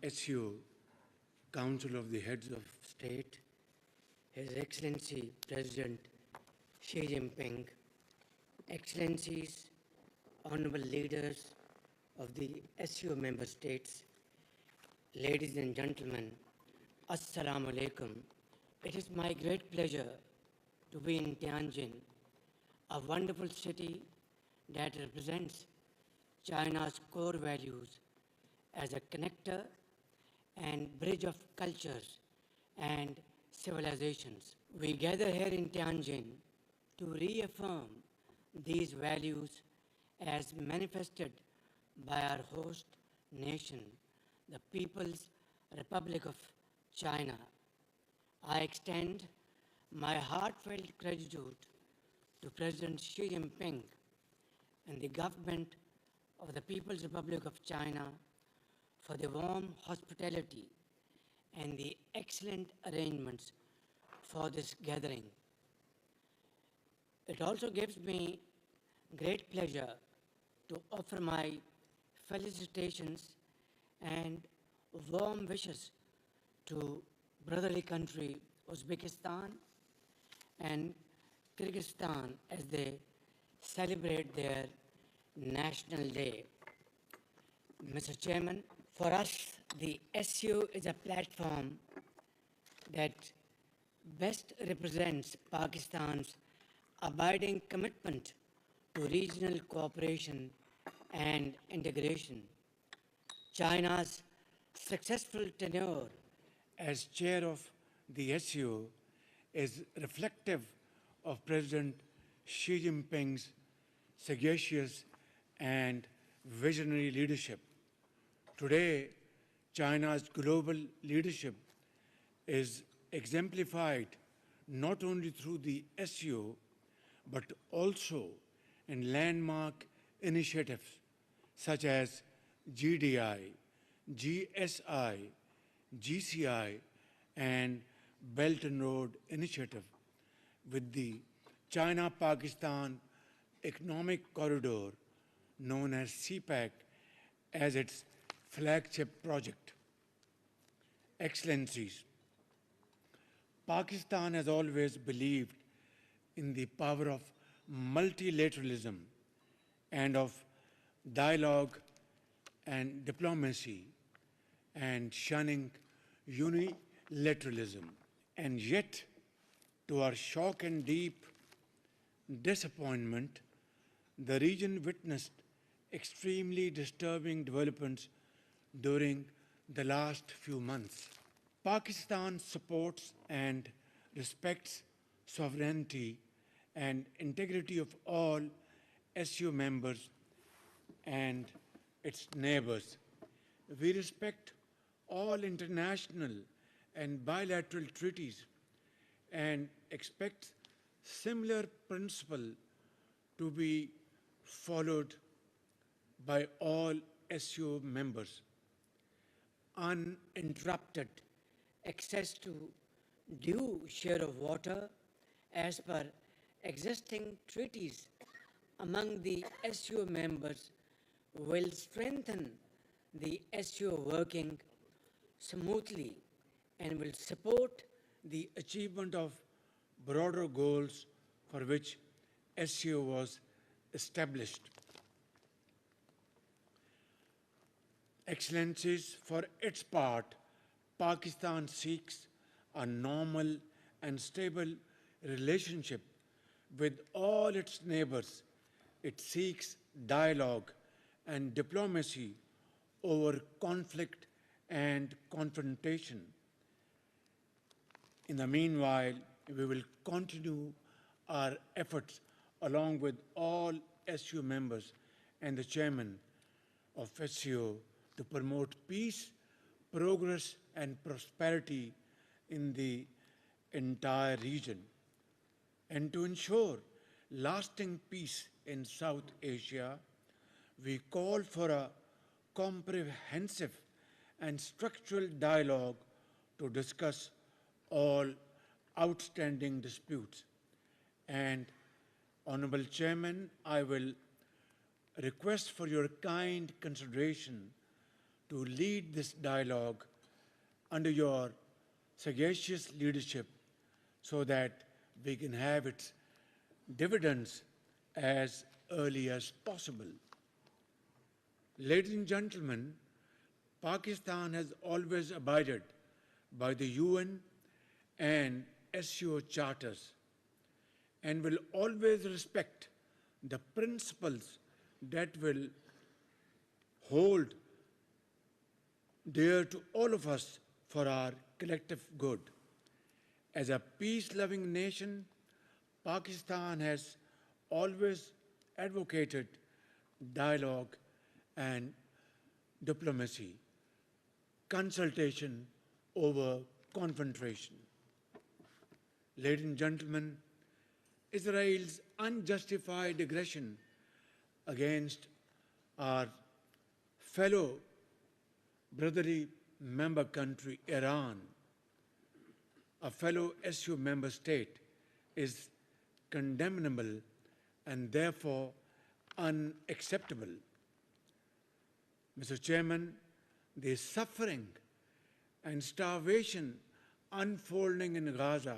SCO, Council of the Heads of State, His Excellency President Xi Jinping, Excellencies, Honorable Leaders of the SCO member states, ladies and gentlemen, Assalamu alaikum. It is my great pleasure to be in Tianjin, a wonderful city that represents China's core values as a connector and bridge of cultures and civilizations. We gather here in Tianjin to reaffirm these values as manifested by our host nation, the People's Republic of China. I extend my heartfelt gratitude to President Xi Jinping and the government of the People's Republic of China for the warm hospitality and the excellent arrangements for this gathering. It also gives me great pleasure to offer my felicitations and warm wishes to brotherly country Uzbekistan and Kyrgyzstan as they celebrate their National Day. Mr. Chairman, for us, the SCO is a platform that best represents Pakistan's abiding commitment to regional cooperation and integration. China's successful tenure as chair of the SCO is reflective of President Xi Jinping's sagacious and visionary leadership. Today, China's global leadership is exemplified not only through the SCO, but also in landmark initiatives such as GDI, GSI, GCI, and Belt and Road Initiative, with the China-Pakistan Economic Corridor, known as CPEC, as its flagship project. Excellencies, Pakistan has always believed in the power of multilateralism and of dialogue and diplomacy, and shunning unilateralism. And yet, to our shock and deep disappointment, the region witnessed extremely disturbing developments during the last few months. Pakistan supports and respects sovereignty and integrity of all SCO members and its neighbors. We respect all international and bilateral treaties and expect similar principle to be followed by all SCO members. Uninterrupted access to due share of water as per existing treaties among the SCO members will strengthen the SCO working smoothly and will support the achievement of broader goals for which SCO was established. Excellencies, for its part, Pakistan seeks a normal and stable relationship with all its neighbors. It seeks dialogue and diplomacy over conflict and confrontation. In the meanwhile, we will continue our efforts along with all SCO members and the chairman of SCO to promote peace, progress, and prosperity in the entire region, and to ensure lasting peace in South Asia. We call for a comprehensive and structural dialogue to discuss all outstanding disputes. And, Honorable Chairman, I will request for your kind consideration to lead this dialogue under your sagacious leadership so that we can have its dividends as early as possible. Ladies and gentlemen, Pakistan has always abided by the UN and SCO charters and will always respect the principles that will hold dear to all of us for our collective good. As a peace-loving nation, Pakistan has always advocated dialogue and diplomacy, consultation over confrontation. Ladies and gentlemen, Israel's unjustified aggression against our fellow brotherly member country, Iran, a fellow SCO member state, is condemnable and therefore unacceptable. Mr. Chairman, the suffering and starvation unfolding in Gaza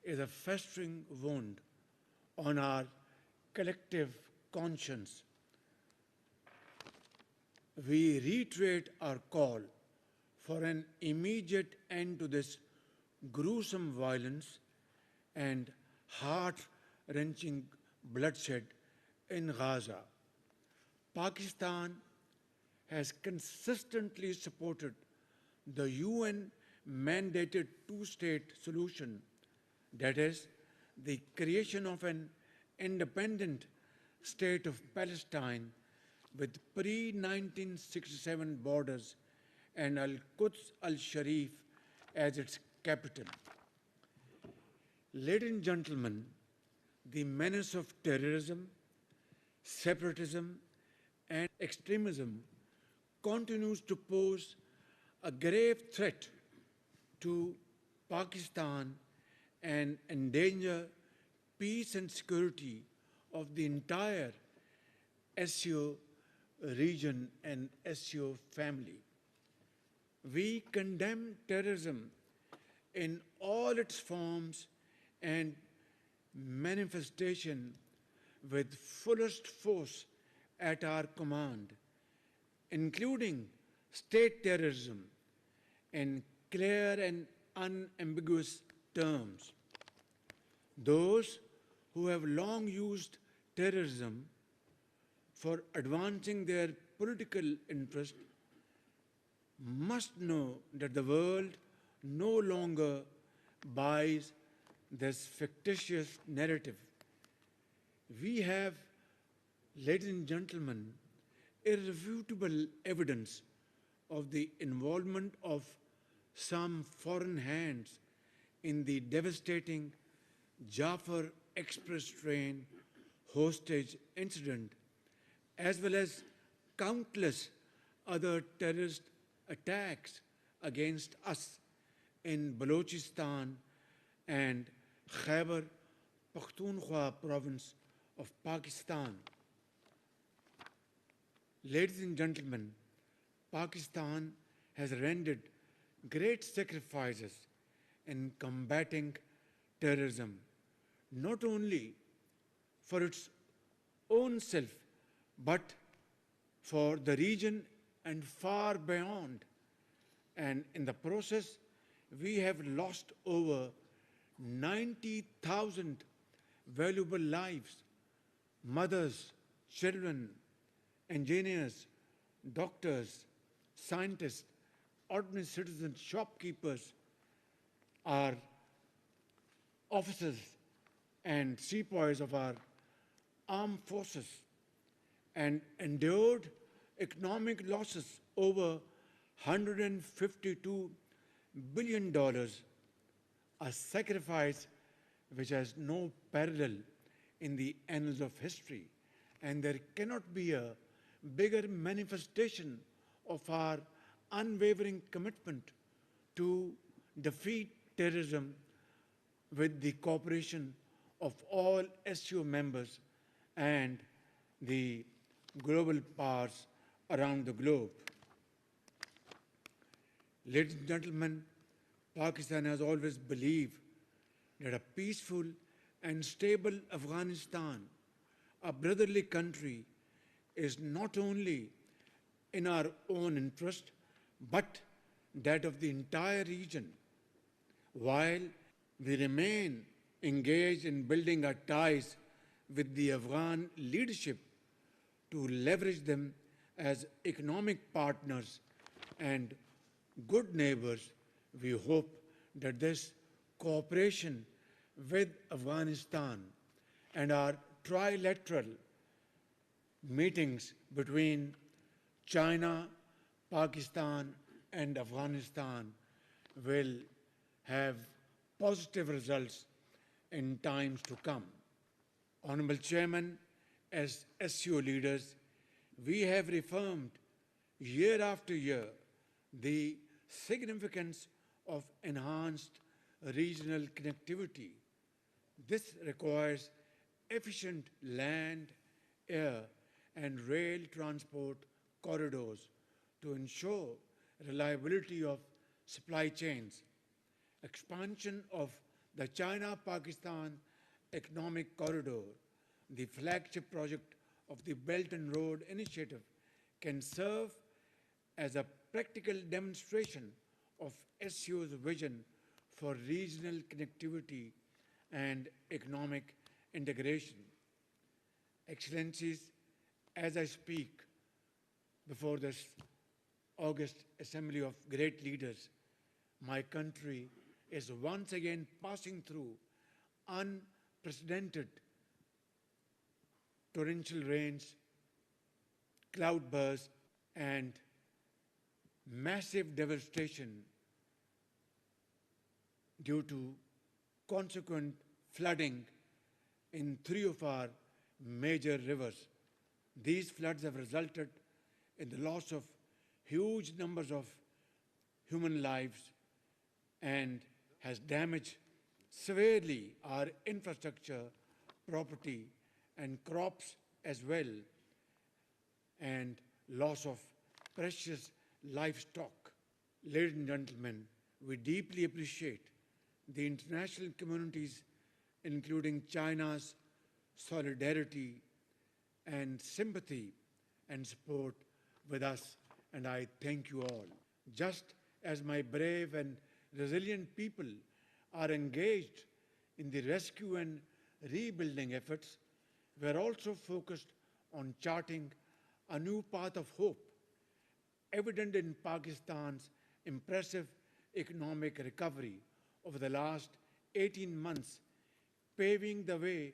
is a festering wound on our collective conscience. We reiterate our call for an immediate end to this gruesome violence and heart-wrenching bloodshed in Gaza. Pakistan has consistently supported the UN-mandated two-state solution, that is, the creation of an independent state of Palestine with pre-1967 borders and Al-Quds al-Sharif as its capital. Ladies and gentlemen, the menace of terrorism, separatism, and extremism continues to pose a grave threat to Pakistan and endanger peace and security of the entire SCO region and SCO family. We condemn terrorism in all its forms and manifestation with fullest force at our command, including state terrorism in clear and unambiguous terms. Those who have long used terrorism for advancing their political interest must know that the world no longer buys this fictitious narrative. We have, ladies and gentlemen, irrefutable evidence of the involvement of some foreign hands in the devastating Jafar Express train hostage incident, as well as countless other terrorist attacks against us in Balochistan and Khyber Pakhtunkhwa province of Pakistan. Ladies and gentlemen, Pakistan has rendered great sacrifices in combating terrorism, not only for its own self, but for the region and far beyond. And in the process, we have lost over 90,000 valuable lives, mothers, children, engineers, doctors, scientists, ordinary citizens, shopkeepers, our officers and sepoys of our armed forces, and endured economic losses over $152 billion, a sacrifice which has no parallel in the annals of history. And there cannot be a bigger manifestation of our unwavering commitment to defeat terrorism with the cooperation of all SCO members and the global powers around the globe. Ladies and gentlemen, Pakistan has always believed that a peaceful and stable Afghanistan, a brotherly country, is not only in our own interest, but that of the entire region. While we remain engaged in building our ties with the Afghan leadership to leverage them as economic partners and good neighbors, we hope that this cooperation with Afghanistan and our trilateral meetings between China, Pakistan, and Afghanistan will have positive results in times to come. Honorable Chairman, as SCO leaders, we have reaffirmed year after year the significance of enhanced regional connectivity. This requires efficient land, air, and rail transport corridors to ensure reliability of supply chains. Expansion of the China-Pakistan Economic Corridor, the flagship project of the Belt and Road Initiative, can serve as a practical demonstration of SCO's vision for regional connectivity and economic integration. Excellencies, as I speak before this August Assembly of Great Leaders, my country is once again passing through unprecedented torrential rains, cloudbursts, and massive devastation due to consequent flooding in 3 of our major rivers. These floods have resulted in the loss of huge numbers of human lives and has damaged severely our infrastructure, property, and crops as well, and loss of precious livestock. Ladies and gentlemen, we deeply appreciate the international community's, including China's, solidarity and sympathy and support with us, and I thank you all. Just as my brave and resilient people are engaged in the rescue and rebuilding efforts, we are also focused on charting a new path of hope, evident in Pakistan's impressive economic recovery over the last 18 months, paving the way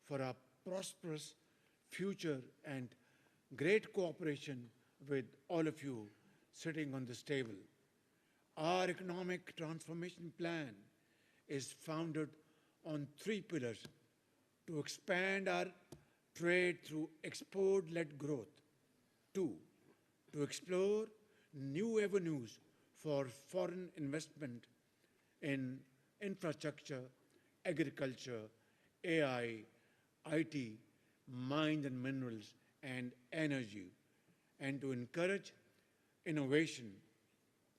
for a prosperous future and great cooperation with all of you sitting on this table. Our economic transformation plan is founded on 3 pillars: to expand our trade through export-led growth; 2, to explore new avenues for foreign investment in infrastructure, agriculture, AI, IT, mines and minerals, and energy, and to encourage innovation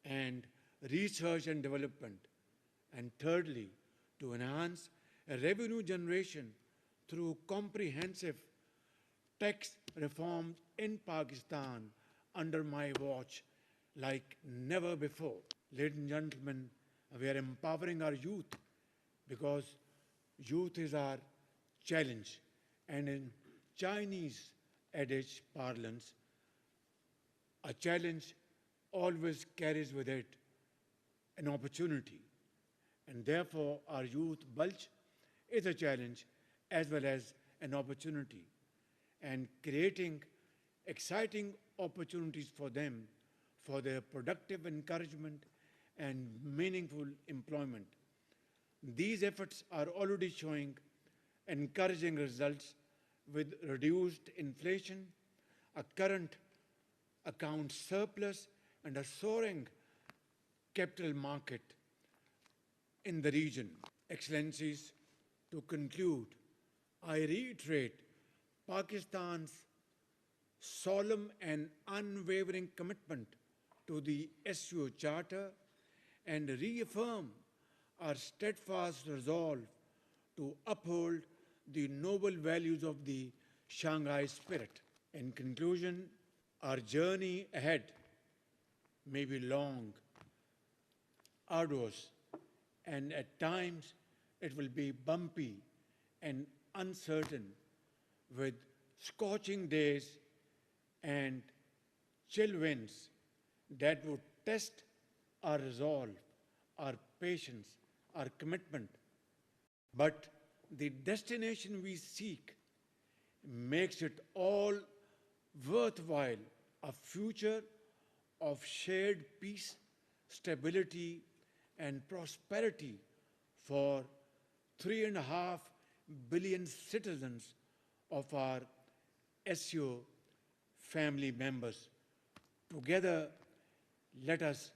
and research and development; and thirdly, to enhance revenue generation through comprehensive tax reforms in Pakistan under my watch like never before. Ladies and gentlemen, we are empowering our youth because youth is our challenge, and in Chinese adage parlance, a challenge always carries with it an opportunity, and therefore our youth bulge is a challenge as well as an opportunity, and creating exciting opportunities for them for their productive encouragement and meaningful employment. These efforts are already showing encouraging results with reduced inflation, a current account surplus, and a soaring capital market in the region. Excellencies, to conclude, I reiterate Pakistan's solemn and unwavering commitment to the SCO Charter and reaffirm our steadfast resolve to uphold the noble values of the Shanghai spirit. In conclusion, our journey ahead may be long, arduous, and at times it will be bumpy and uncertain, with scorching days and chill winds that would test our resolve, our patience, our commitment. But the destination we seek makes it all worthwhile, a future of shared peace, stability, and prosperity for 3.5 billion citizens of our SCO family members. Together, let us